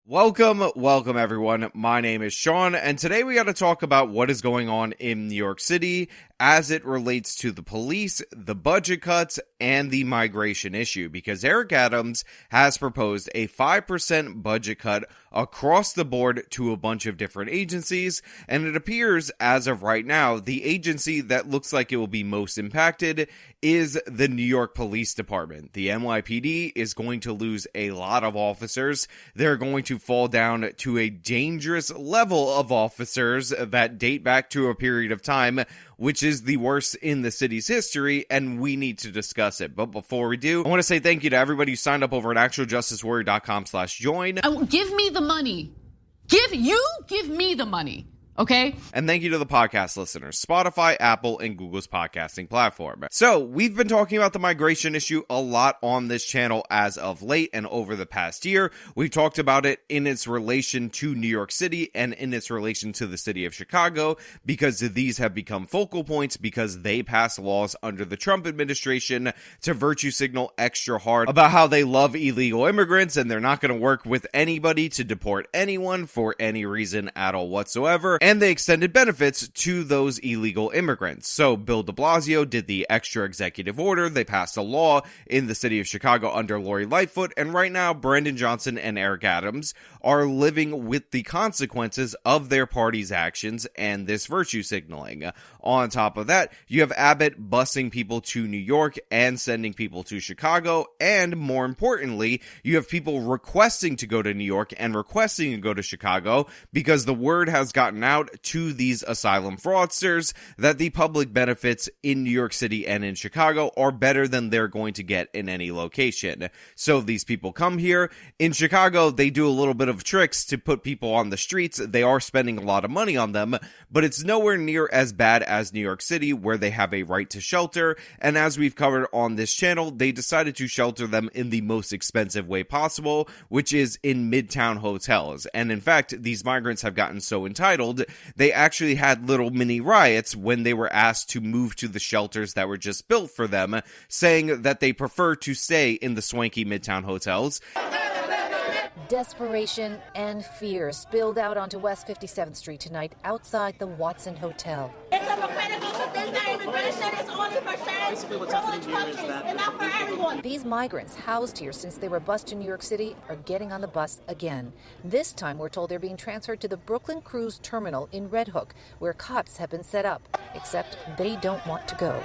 Welcome everyone. My name is Sean, and today we got to talk about what is going on in New York City as it relates to the police, the budget cuts, and the migration issue, because Eric Adams has proposed a 5% budget cut across the board to a bunch of different agencies, and it appears, as of right now, the agency that looks like it will be most impacted is the New York Police Department. The NYPD is going to lose a lot of officers. They're going to fall down to a dangerous level of officers that date back to a period of time which is the worst in the city's history, and we need to discuss it. But before we do, I want to say thank you to everybody who signed up over at actualjusticewarrior.com/join. Give me the money. Give me the money. Okay? And thank you to the podcast listeners, Spotify, Apple, and Google's podcasting platform. So, we've been talking about the migration issue a lot on this channel as of late and over the past year. We've talked about it in its relation to New York City and in its relation to the city of Chicago, because these have become focal points because they passed laws under the Trump administration to virtue signal extra hard about how they love illegal immigrants and they're not going to work with anybody to deport anyone for any reason at all whatsoever. And they extended benefits to those illegal immigrants. So Bill de Blasio did the extra executive order. They passed a law in the city of Chicago under Lori Lightfoot. And right now, Brandon Johnson and Eric Adams are living with the consequences of their party's actions and this virtue signaling. On top of that, you have Abbott busing people to New York and sending people to Chicago. And more importantly, you have people requesting to go to New York and requesting to go to Chicago because the word has gotten out to these asylum fraudsters that the public benefits in New York City and in Chicago are better than they're going to get in any location. So these people come here. In Chicago, they do a little bit of tricks to put people on the streets. They are spending a lot of money on them, but it's nowhere near as bad as New York City, where they have a right to shelter. And as we've covered on this channel, they decided to shelter them in the most expensive way possible, which is in midtown hotels. And in fact, these migrants have gotten so entitled, they actually had little mini riots when they were asked to move to the shelters that were just built for them, saying that they prefer to stay in the swanky midtown hotels. Desperation and fear spilled out onto West 57th Street tonight outside the Watson Hotel. It's hypocritical to think that immigration is only for privileged countries and not for everyone. These migrants housed here since they were bused in New York City are getting on the bus again. This time we're told they're being transferred to the Brooklyn Cruise Terminal in Red Hook, where cots have been set up, except they don't want to go.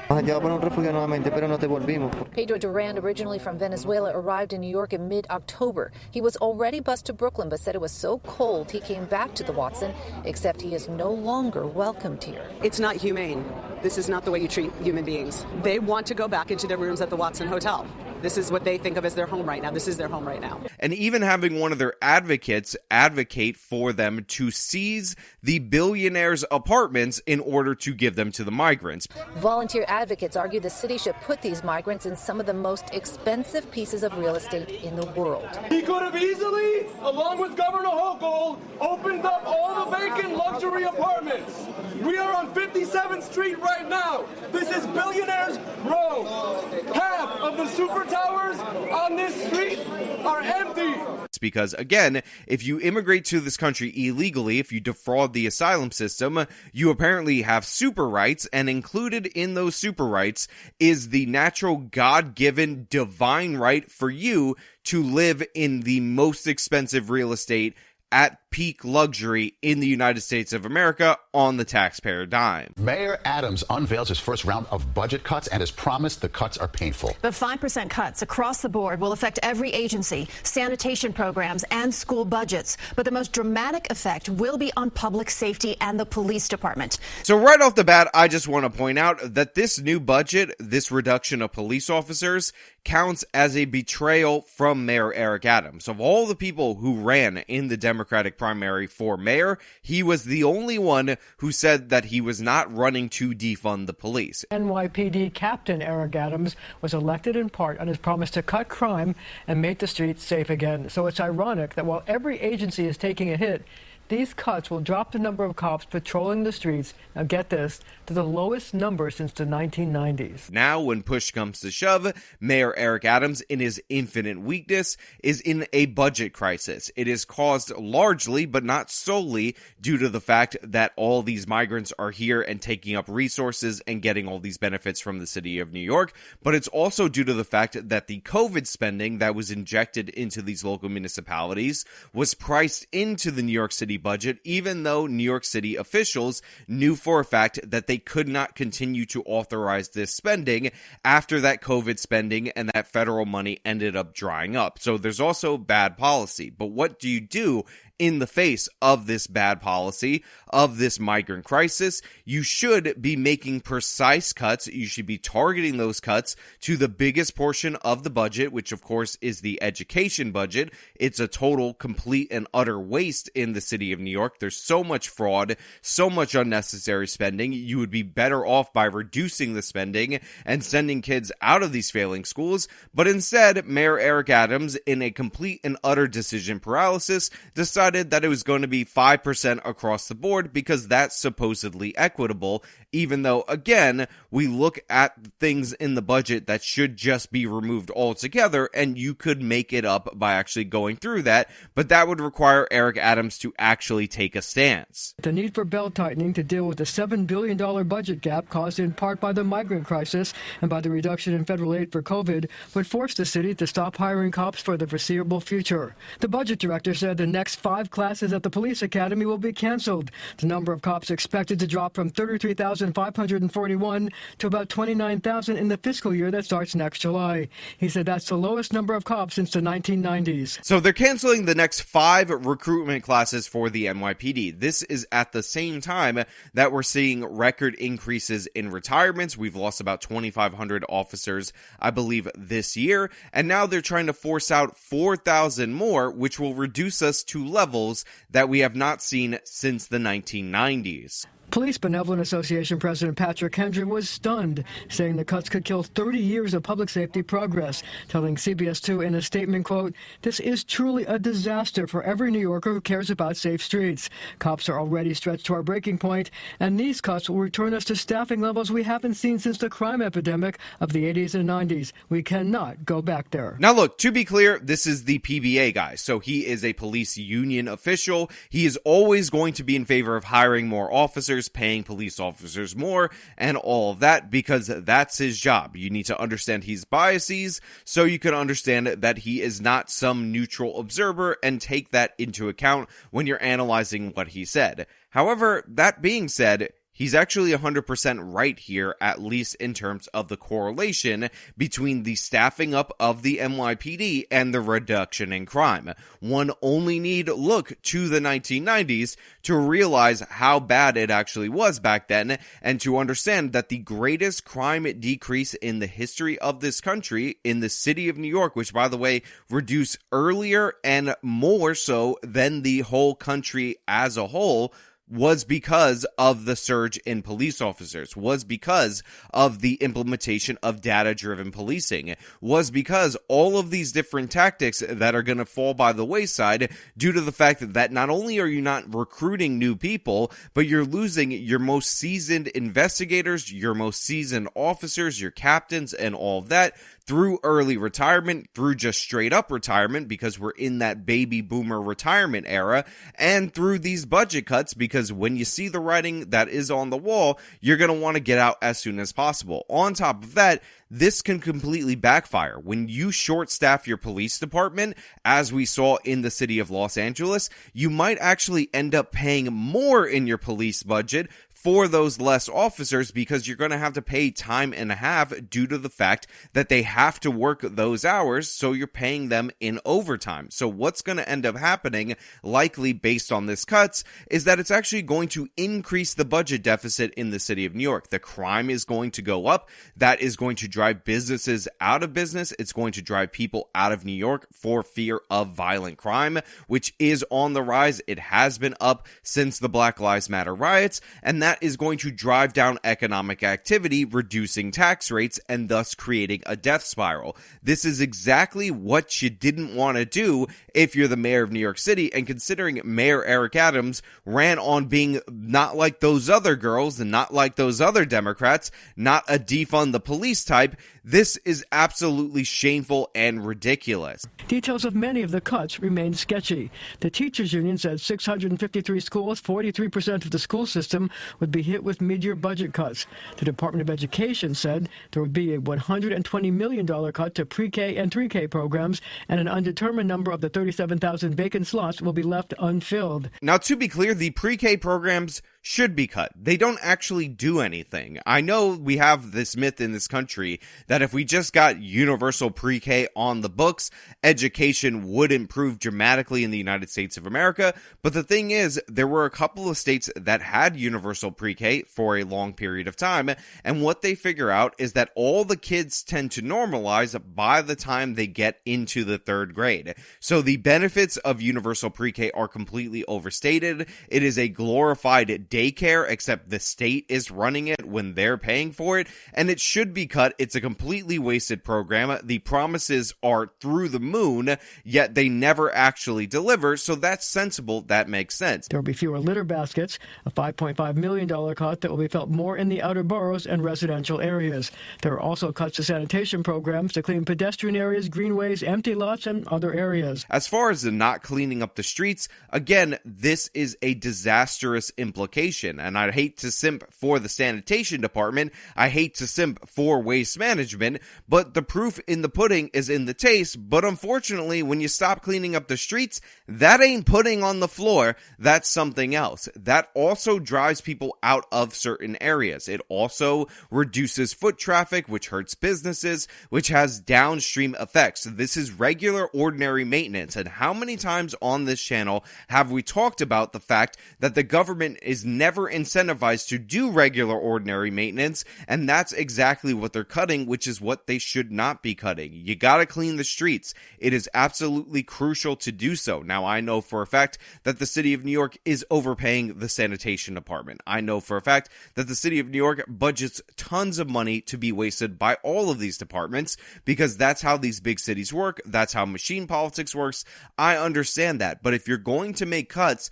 Pedro Duran, originally from Venezuela, arrived in New York in mid-October. He was already bused to Brooklyn, but said it was so cold he came back to the Watson, except he is no longer welcomed here. It's not humane. This is not the way you treat human beings. They want to go back into their rooms at the Watson Hotel. This is what they think of as their home right now. This is their home right now. And even having one of their advocates advocate for them to seize the billionaires' apartments in order to give them to the migrants. Volunteer advocates argue the city should put these migrants in some of the most expensive pieces of real estate in the world. He could have easily, along with Governor Hochul, opened up all the vacant luxury apartments. We are on 57th Street right now. This is Billionaires Row. Half of the super towers on this street are empty. It's because, again, if you immigrate to this country illegally, if you defraud the asylum system, you apparently have super rights, and included in those super rights is the natural God-given divine right for you to live in the most expensive real estate at peak luxury in the United States of America on the taxpayer dime. Mayor Adams unveils his first round of budget cuts and has promised the cuts are painful. The 5% cuts across the board will affect every agency, sanitation programs, and school budgets. But the most dramatic effect will be on public safety and the police department. So right off the bat, I just want to point out that this new budget, this reduction of police officers, counts as a betrayal from Mayor Eric Adams. Of all the people who ran in the Democratic primary for mayor, he was the only one who said that he was not running to defund the police. NYPD Captain Eric Adams was elected in part on his promise to cut crime and make the streets safe again. So it's ironic that while every agency is taking a hit, These cuts will drop the number of cops patrolling the streets, now get this, to the lowest number since the 1990s. Now, when push comes to shove, Mayor Eric Adams, in his infinite weakness, is in a budget crisis. It is caused largely, but not solely, due to the fact that all these migrants are here and taking up resources and getting all these benefits from the city of New York, but it's also due to the fact that the COVID spending that was injected into these local municipalities was priced into the New York City budget, even though New York City officials knew for a fact that they could not continue to authorize this spending after that COVID spending and that federal money ended up drying up. So there's also bad policy. But what do you do in the face of this bad policy, of this migrant crisis? You should be making precise cuts. You should be targeting those cuts to the biggest portion of the budget, which of course is the education budget. It's a total, complete, and utter waste in the city of New York. There's so much fraud, so much unnecessary spending. You would be better off by reducing the spending and sending kids out of these failing schools. But instead, Mayor Eric Adams, in a complete and utter decision paralysis, decided that it was going to be 5% across the board because that's supposedly equitable, even though, again, we look at things in the budget that should just be removed altogether, and you could make it up by actually going through that, but that would require Eric Adams to actually take a stance. The need for belt-tightening to deal with the $7 billion budget gap caused in part by the migrant crisis and by the reduction in federal aid for COVID would force the city to stop hiring cops for the foreseeable future. The budget director said the next 5 classes at the police academy will be canceled. The number of cops expected to drop from 33,541 to about 29,000 in the fiscal year that starts next July. He said that's the lowest number of cops since the 1990s. So they're canceling the next 5 recruitment classes for the NYPD. This is at the same time that we're seeing record increases in retirements. We've lost about 2,500 officers, I believe, this year. And now they're trying to force out 4,000 more, which will reduce us to levels that we have not seen since the 1990s. Police Benevolent Association President Patrick Hendry was stunned, saying the cuts could kill 30 years of public safety progress, telling CBS 2 in a statement, quote, "This is truly a disaster for every New Yorker who cares about safe streets. Cops are already stretched to our breaking point, and these cuts will return us to staffing levels we haven't seen since the crime epidemic of the 80s and 90s. We cannot go back there." Now look, to be clear, this is the PBA guy, so he is a police union official. He is always going to be in favor of hiring more officers, paying police officers more, and all of that, because that's his job. You need to understand his biases so you can understand that he is not some neutral observer and take that into account when you're analyzing what he said. However, that being said, he's actually 100% right here, at least in terms of the correlation between the staffing up of the NYPD and the reduction in crime. One only need look to the 1990s to realize how bad it actually was back then, and to understand that the greatest crime decrease in the history of this country, in the city of New York, which, by the way, reduced earlier and more so than the whole country as a whole, was because of the surge in police officers, was because of the implementation of data-driven policing, was because all of these different tactics that are going to fall by the wayside due to the fact that not only are you not recruiting new people, but you're losing your most seasoned investigators, your most seasoned officers, your captains, and all of that through early retirement, through just straight up retirement, because we're in that baby boomer retirement era, and through these budget cuts, because when you see the writing that is on the wall, you're going to want to get out as soon as possible. On top of that, this can completely backfire. When you short staff your police department, as we saw in the city of Los Angeles, you might actually end up paying more in your police budget for those less officers, because you're going to have to pay time and a half due to the fact that they have to work those hours, so you're paying them in overtime. So what's going to end up happening, likely based on this cuts, is that it's actually going to increase the budget deficit in the city of New York. The crime is going to go up. That is going to drive businesses out of business. It's going to drive people out of New York for fear of violent crime, which is on the rise. It has been up since the Black Lives Matter riots, and that that is going to drive down economic activity, reducing tax rates, and thus creating a death spiral. This is exactly what you didn't want to do if you're the mayor of New York City, and considering Mayor Eric Adams ran on being not like those other girls and not like those other Democrats, not a defund the police type, this is absolutely shameful and ridiculous. Details of many of the cuts remain sketchy. The teachers union said 653 schools, 43% of the school system, would be hit with mid-year budget cuts. The Department of Education said there would be a $120 million cut to pre-K and 3K programs, and an undetermined number of the 37,000 vacant slots will be left unfilled. Now, to be clear, the pre-K programs should be cut. They don't actually do anything. I know we have this myth in this country that if we just got universal pre-K on the books, education would improve dramatically in the United States of America. But the thing is, there were a couple of states that had universal pre-K for a long period of time, and what they figure out is that all the kids tend to normalize by the time they get into the third grade. So the benefits of universal pre-K are completely overstated. It is a glorified daycare, except the state is running it when they're paying for it, and it should be cut. It's a completely wasted program. The promises are through the moon, yet they never actually deliver, so that's sensible. That makes sense. There will be fewer litter baskets, a $5.5 million cut that will be felt more in the outer boroughs and residential areas. There are also cuts to sanitation programs to clean pedestrian areas, greenways, empty lots, and other areas. As far as the not cleaning up the streets, again, this is a disastrous implication. And I hate to simp for the sanitation department, I hate to simp for waste management, but the proof in the pudding is in the taste. But unfortunately, when you stop cleaning up the streets, that ain't pudding on the floor, that's something else. That also drives people out of certain areas. It also reduces foot traffic, which hurts businesses, which has downstream effects. This is regular, ordinary maintenance. And how many times on this channel have we talked about the fact that the government is never incentivized to do regular, ordinary maintenance, and that's exactly what they're cutting, which is what they should not be cutting. You gotta clean the streets. It is absolutely crucial to do so. Now, I know for a fact that the city of New York is overpaying the sanitation department. I know for a fact that the city of New York budgets tons of money to be wasted by all of these departments, because that's how these big cities work. That's how machine politics works. I understand that, but if you're going to make cuts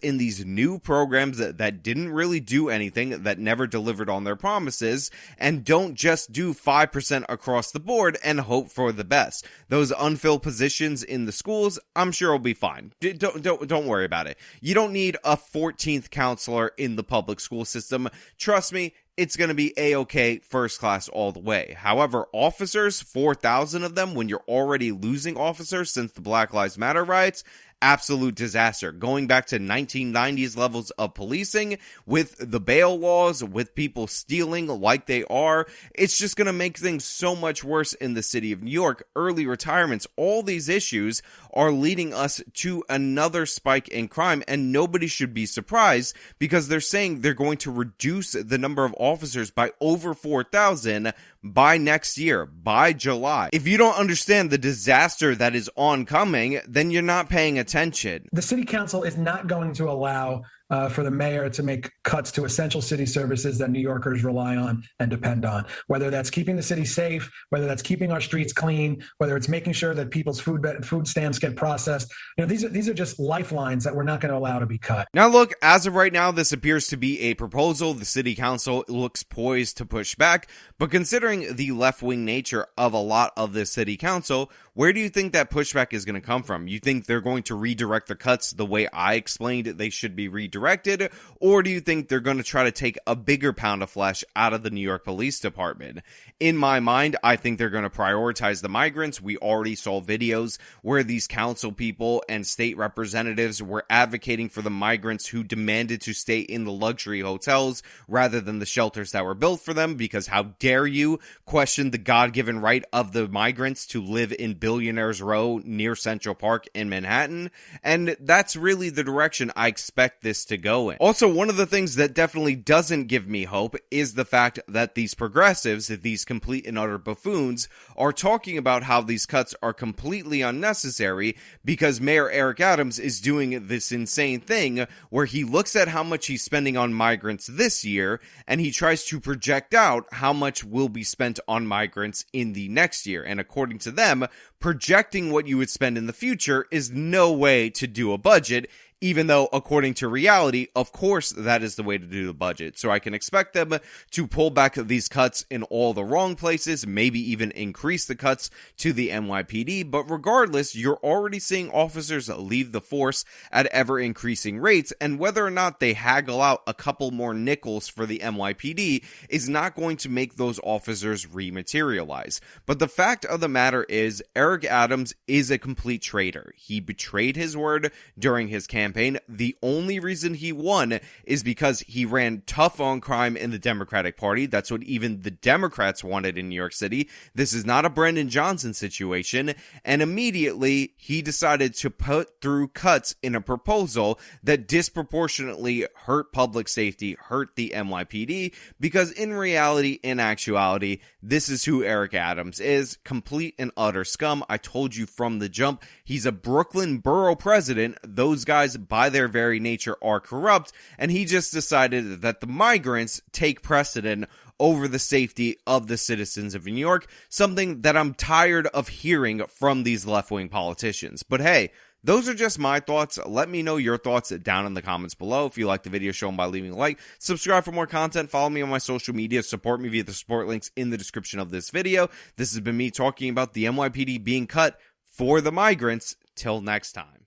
in these new programs that didn't really do anything, that never delivered on their promises, and don't just do 5% across the board and hope for the best. Those unfilled positions in the schools, I'm sure will be fine. Don't worry about it. You don't need a 14th counselor in the public school system. Trust me, it's going to be A-okay, first class all the way. However, officers, 4,000 of them, when you're already losing officers since the Black Lives Matter riots, absolute disaster. Going back to 1990s levels of policing, with the bail laws, with people stealing like they are, it's just going to make things so much worse in the city of New York. Early retirements, all these issues are leading us to another spike in crime, and nobody should be surprised, because they're saying they're going to reduce the number of officers by over 4,000 by next year, by July. If you don't understand the disaster that is oncoming, then you're not paying attention. The city council is not going to allow for the mayor to make cuts to essential city services that New Yorkers rely on and depend on, whether that's keeping the city safe, whether that's keeping our streets clean, whether it's making sure that people's food stamps get processed. You know, these are just lifelines that we're not going to allow to be cut. Now, look, as of right now, this appears to be a proposal. The city council looks poised to push back, but considering the left-wing nature of a lot of this city council, where do you think that pushback is going to come from? You think they're going to redirect the cuts the way I explained they should be redirected? Or do you think they're going to try to take a bigger pound of flesh out of the New York Police Department? In my mind, I think they're going to prioritize the migrants. We already saw videos where these council people and state representatives were advocating for the migrants who demanded to stay in the luxury hotels rather than the shelters that were built for them, because how dare you question the God-given right of the migrants to live in buildings Billionaires Row near Central Park in Manhattan, and that's really the direction I expect this to go in. Also, one of the things that definitely doesn't give me hope is the fact that these progressives, these complete and utter buffoons, are talking about how these cuts are completely unnecessary because Mayor Eric Adams is doing this insane thing where he looks at how much he's spending on migrants this year and he tries to project out how much will be spent on migrants in the next year. And according to them, projecting what you would spend in the future is no way to do a budget, even though, according to reality, of course, that is the way to do the budget. So I can expect them to pull back these cuts in all the wrong places, maybe even increase the cuts to the NYPD. But regardless, you're already seeing officers leave the force at ever-increasing rates, and whether or not they haggle out a couple more nickels for the NYPD is not going to make those officers rematerialize. But the fact of the matter is, Eric Adams is a complete traitor. He betrayed his word during his campaign. The only reason he won is because he ran tough on crime in the Democratic Party. That's what even the Democrats wanted in New York City. This is not a Brendan Johnson situation. And immediately he decided to put through cuts in a proposal that disproportionately hurt public safety, hurt the NYPD, because in reality, in actuality, this is who Eric Adams is. Complete and utter scum. I told you from the jump, he's a Brooklyn borough president. Those guys, by their very nature, are corrupt, and he just decided that the migrants take precedent over the safety of the citizens of New York, something that I'm tired of hearing from these left-wing politicians. But hey, those are just my thoughts. Let me know your thoughts down in the comments below. If you like the video, show them by leaving a like. Subscribe for more content. Follow me on my social media. Support me via the support links in the description of this video. This has been me talking about the NYPD being cut for the migrants. Till next time.